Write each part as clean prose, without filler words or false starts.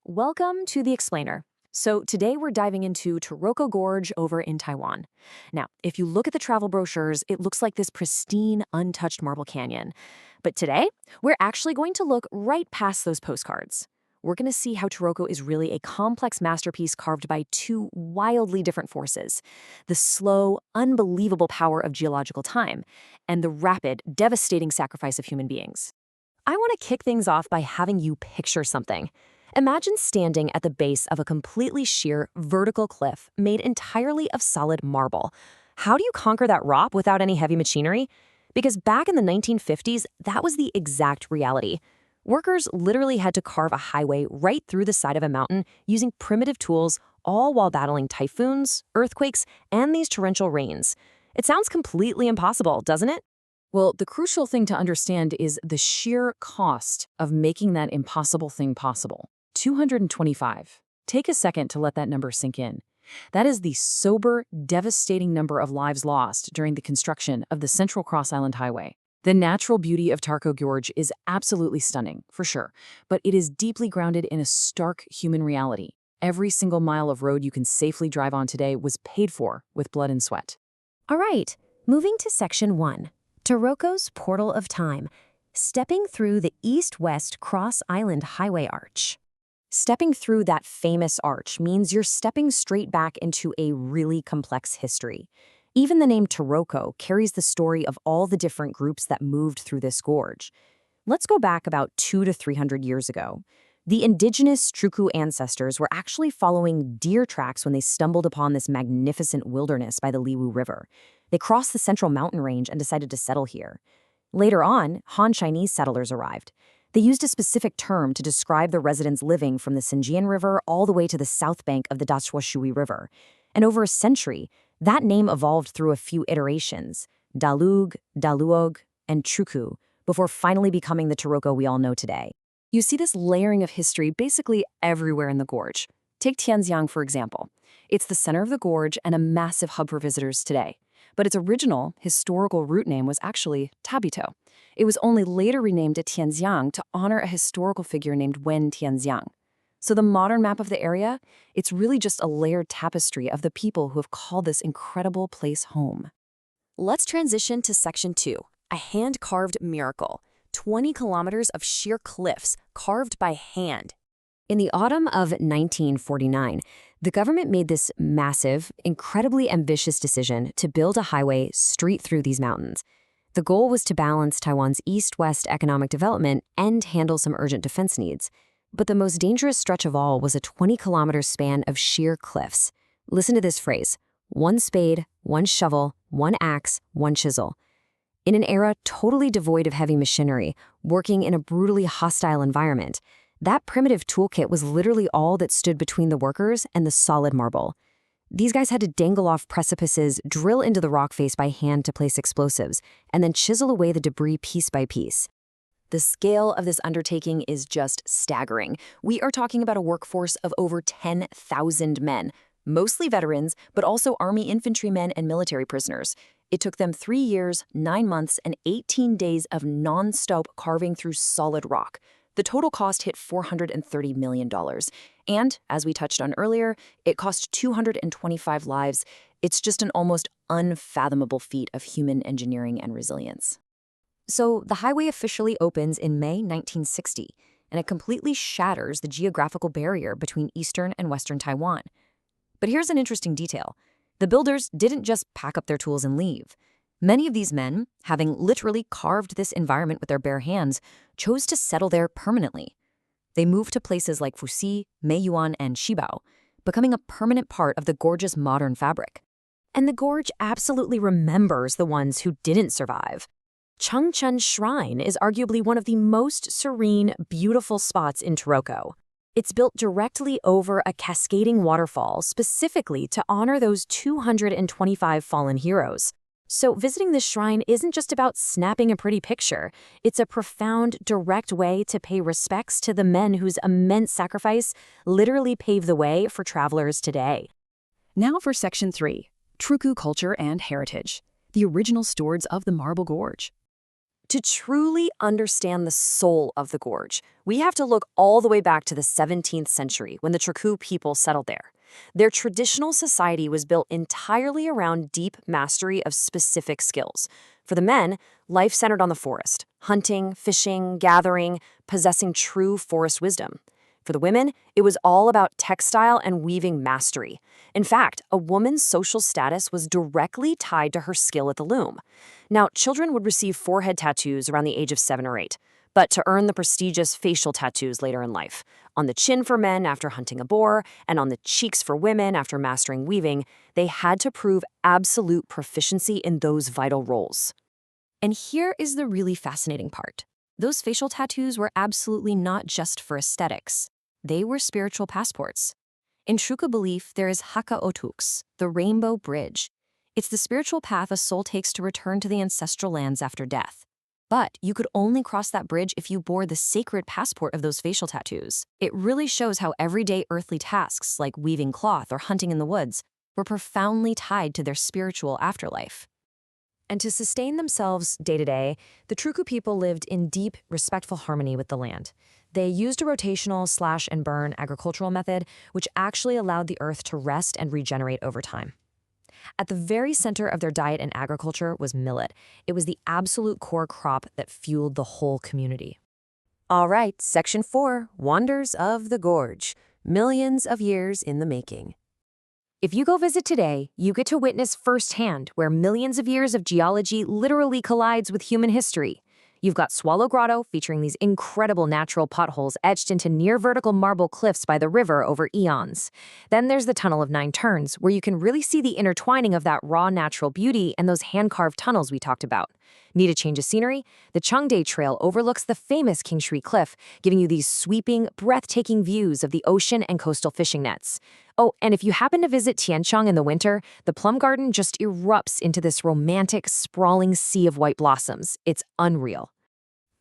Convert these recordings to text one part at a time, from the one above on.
Welcome to The Explainer. So today we're diving into Taroko Gorge over in Taiwan. Now, if you look at the travel brochures, it looks like this pristine, untouched marble canyon. But today, we're actually going to look right past those postcards. We're going to see how Taroko is really a complex masterpiece carved by two wildly different forces: the slow, unbelievable power of geological time, and the rapid, devastating sacrifice of human beings. I want to kick things off by having you picture something. Imagine standing at the base of a completely sheer, vertical cliff made entirely of solid marble. How do you conquer that rock without any heavy machinery? Because back in the 1950s, that was the exact reality. Workers literally had to carve a highway right through the side of a mountain using primitive tools, all while battling typhoons, earthquakes, and these torrential rains. It sounds completely impossible, doesn't it? Well, the crucial thing to understand is the sheer cost of making that impossible thing possible. 225. Take a second to let that number sink in. That is the sober, devastating number of lives lost during the construction of the Central Cross Island Highway. The natural beauty of Taroko Gorge is absolutely stunning, for sure, but it is deeply grounded in a stark human reality. Every single mile of road you can safely drive on today was paid for with blood and sweat. All right, moving to Section 1. Taroko's Portal of Time, stepping through the east-west Cross Island Highway Arch. Stepping through that famous arch means you're stepping straight back into a really complex history. Even the name Taroko carries the story of all the different groups that moved through this gorge. Let's go back about 200 to 300 years ago. The indigenous Truku ancestors were actually following deer tracks when they stumbled upon this magnificent wilderness by the Liwu River. They crossed the central mountain range and decided to settle here. Later on, Han Chinese settlers arrived. They used a specific term to describe the residents living from the Xinjiang River all the way to the south bank of the Dachuashui River. And over a century, that name evolved through a few iterations: Dalug, Daluog, and Truku, before finally becoming the Taroko we all know today. You see this layering of history basically everywhere in the gorge. Take Tianjiang, for example. It's the center of the gorge and a massive hub for visitors today. But its original, historical root name was actually Tabito. It was only later renamed to Tianjiang to honor a historical figure named Wen Tianjiang. So the modern map of the area, it's really just a layered tapestry of the people who have called this incredible place home. Let's transition to Section 2, a hand-carved miracle. 20 kilometers of sheer cliffs carved by hand. In the autumn of 1949, the government made this massive, incredibly ambitious decision to build a highway straight through these mountains. The goal was to balance Taiwan's east-west economic development and handle some urgent defense needs. But the most dangerous stretch of all was a 20-kilometer span of sheer cliffs. Listen to this phrase: one spade, one shovel, one axe, one chisel. In an era totally devoid of heavy machinery, working in a brutally hostile environment, that primitive toolkit was literally all that stood between the workers and the solid marble. These guys had to dangle off precipices, drill into the rock face by hand to place explosives, and then chisel away the debris piece by piece. The scale of this undertaking is just staggering. We are talking about a workforce of over 10,000 men, mostly veterans, but also Army infantrymen and military prisoners. It took them 3 years, 9 months, and 18 days of non-stop carving through solid rock. The total cost hit $430 million. And, as we touched on earlier, it cost 225 lives. It's just an almost unfathomable feat of human engineering and resilience. So, the highway officially opens in May 1960, and it completely shatters the geographical barrier between eastern and western Taiwan. But here's an interesting detail. The builders didn't just pack up their tools and leave. Many of these men, having literally carved this environment with their bare hands, chose to settle there permanently. They moved to places like Fuxi, Meiyuan, and Shibao, becoming a permanent part of the gorge's modern fabric. And the gorge absolutely remembers the ones who didn't survive. Changchun Shrine is arguably one of the most serene, beautiful spots in Taroko. It's built directly over a cascading waterfall specifically to honor those 225 fallen heroes. So visiting this shrine isn't just about snapping a pretty picture. It's a profound, direct way to pay respects to the men whose immense sacrifice literally paved the way for travelers today. Now for Section 3, Truku Culture and Heritage, the original stewards of the Marble Gorge. To truly understand the soul of the gorge, we have to look all the way back to the 17th century when the Taroko people settled there. Their traditional society was built entirely around deep mastery of specific skills. For the men, life centered on the forest, hunting, fishing, gathering, possessing true forest wisdom. For the women, it was all about textile and weaving mastery. In fact, a woman's social status was directly tied to her skill at the loom. Now, children would receive forehead tattoos around the age of 7 or 8, but to earn the prestigious facial tattoos later in life. On the chin for men after hunting a boar, and on the cheeks for women after mastering weaving, they had to prove absolute proficiency in those vital roles. And here is the really fascinating part. Those facial tattoos were absolutely not just for aesthetics. They were spiritual passports. In Taroko belief, there is Haka Otuks, the rainbow bridge. It's the spiritual path a soul takes to return to the ancestral lands after death. But you could only cross that bridge if you bore the sacred passport of those facial tattoos. It really shows how everyday earthly tasks, like weaving cloth or hunting in the woods, were profoundly tied to their spiritual afterlife. And to sustain themselves day to day, the Taroko people lived in deep, respectful harmony with the land. They used a rotational slash-and-burn agricultural method, which actually allowed the earth to rest and regenerate over time. At the very center of their diet and agriculture was millet. It was the absolute core crop that fueled the whole community. All right, Section 4, Wonders of the Gorge. Millions of years in the making. If you go visit today, you get to witness firsthand where millions of years of geology literally collides with human history. You've got Swallow Grotto, featuring these incredible natural potholes etched into near-vertical marble cliffs by the river over eons. Then there's the Tunnel of Nine Turns, where you can really see the intertwining of that raw natural beauty and those hand-carved tunnels we talked about. Need a change of scenery? The Changde Trail overlooks the famous King Shui Cliff, giving you these sweeping, breathtaking views of the ocean and coastal fishing nets. Oh, and if you happen to visit Tianchang in the winter, the plum garden just erupts into this romantic, sprawling sea of white blossoms. It's unreal.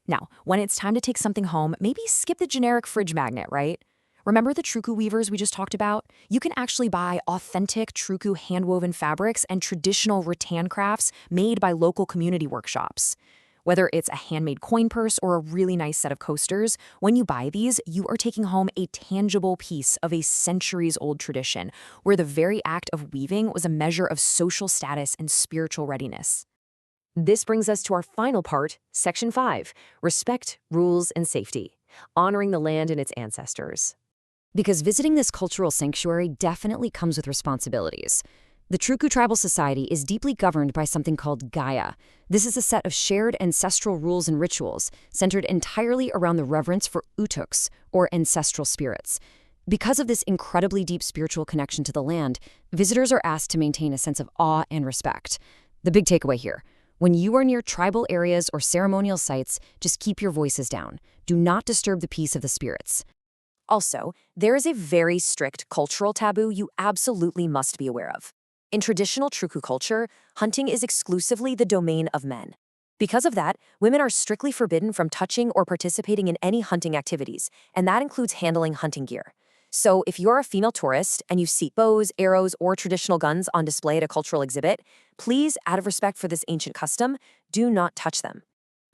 Now, when it's time to take something home, maybe skip the generic fridge magnet, right? Remember the Taroko weavers we just talked about? You can actually buy authentic Taroko hand-woven fabrics and traditional rattan crafts made by local community workshops. Whether it's a handmade coin purse or a really nice set of coasters, when you buy these, you are taking home a tangible piece of a centuries-old tradition, where the very act of weaving was a measure of social status and spiritual readiness. This brings us to our final part, Section 5, Respect, Rules, and Safety, honoring the land and its ancestors. Because visiting this cultural sanctuary definitely comes with responsibilities. The Taroko tribal society is deeply governed by something called Gaia. This is a set of shared ancestral rules and rituals centered entirely around the reverence for Utuks, or ancestral spirits. Because of this incredibly deep spiritual connection to the land, visitors are asked to maintain a sense of awe and respect. The big takeaway here: when you are near tribal areas or ceremonial sites, just keep your voices down. Do not disturb the peace of the spirits. Also, there is a very strict cultural taboo you absolutely must be aware of. In traditional Taroko culture, hunting is exclusively the domain of men. Because of that, women are strictly forbidden from touching or participating in any hunting activities, and that includes handling hunting gear. So if you're a female tourist and you see bows, arrows, or traditional guns on display at a cultural exhibit, please, out of respect for this ancient custom, do not touch them.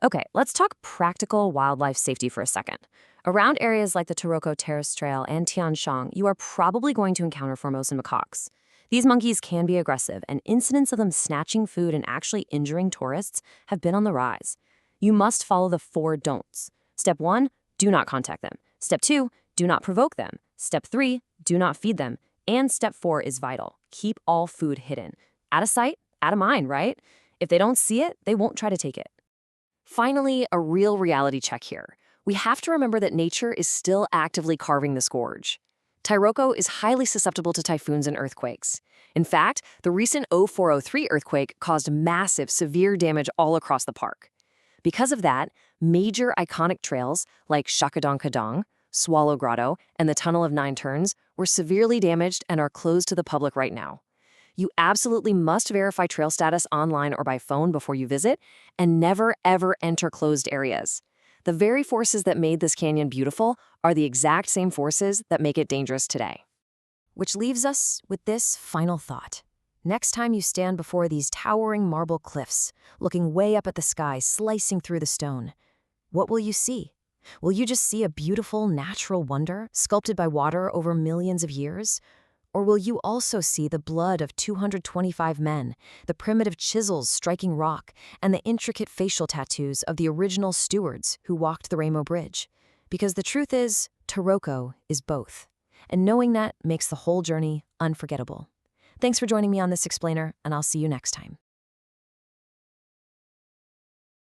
Okay, let's talk practical wildlife safety for a second. Around areas like the Taroko Terrace Trail and Tianchang, you are probably going to encounter Formosan macaques. These monkeys can be aggressive, and incidents of them snatching food and actually injuring tourists have been on the rise. You must follow the 4 don'ts. Step 1, do not contact them. Step 2, do not provoke them. Step 3, do not feed them. And Step 4 is vital. Keep all food hidden. Out of sight, out of mind, right? If they don't see it, they won't try to take it. Finally, a real reality check here. We have to remember that nature is still actively carving this gorge. Taroko is highly susceptible to typhoons and earthquakes. In fact, the recent 0403 earthquake caused massive, severe damage all across the park. Because of that, major iconic trails like Shakadong Kadong, Swallow Grotto, and the Tunnel of Nine Turns were severely damaged and are closed to the public right now. You absolutely must verify trail status online or by phone before you visit, and never ever enter closed areas. The very forces that made this canyon beautiful are the exact same forces that make it dangerous today. Which leaves us with this final thought. Next time you stand before these towering marble cliffs, looking way up at the sky, slicing through the stone, what will you see? Will you just see a beautiful natural wonder sculpted by water over millions of years? Or will you also see the blood of 225 men, the primitive chisels striking rock, and the intricate facial tattoos of the original stewards who walked the Rainbow Bridge? Because the truth is, Taroko is both. And knowing that makes the whole journey unforgettable. Thanks for joining me on this explainer, and I'll see you next time.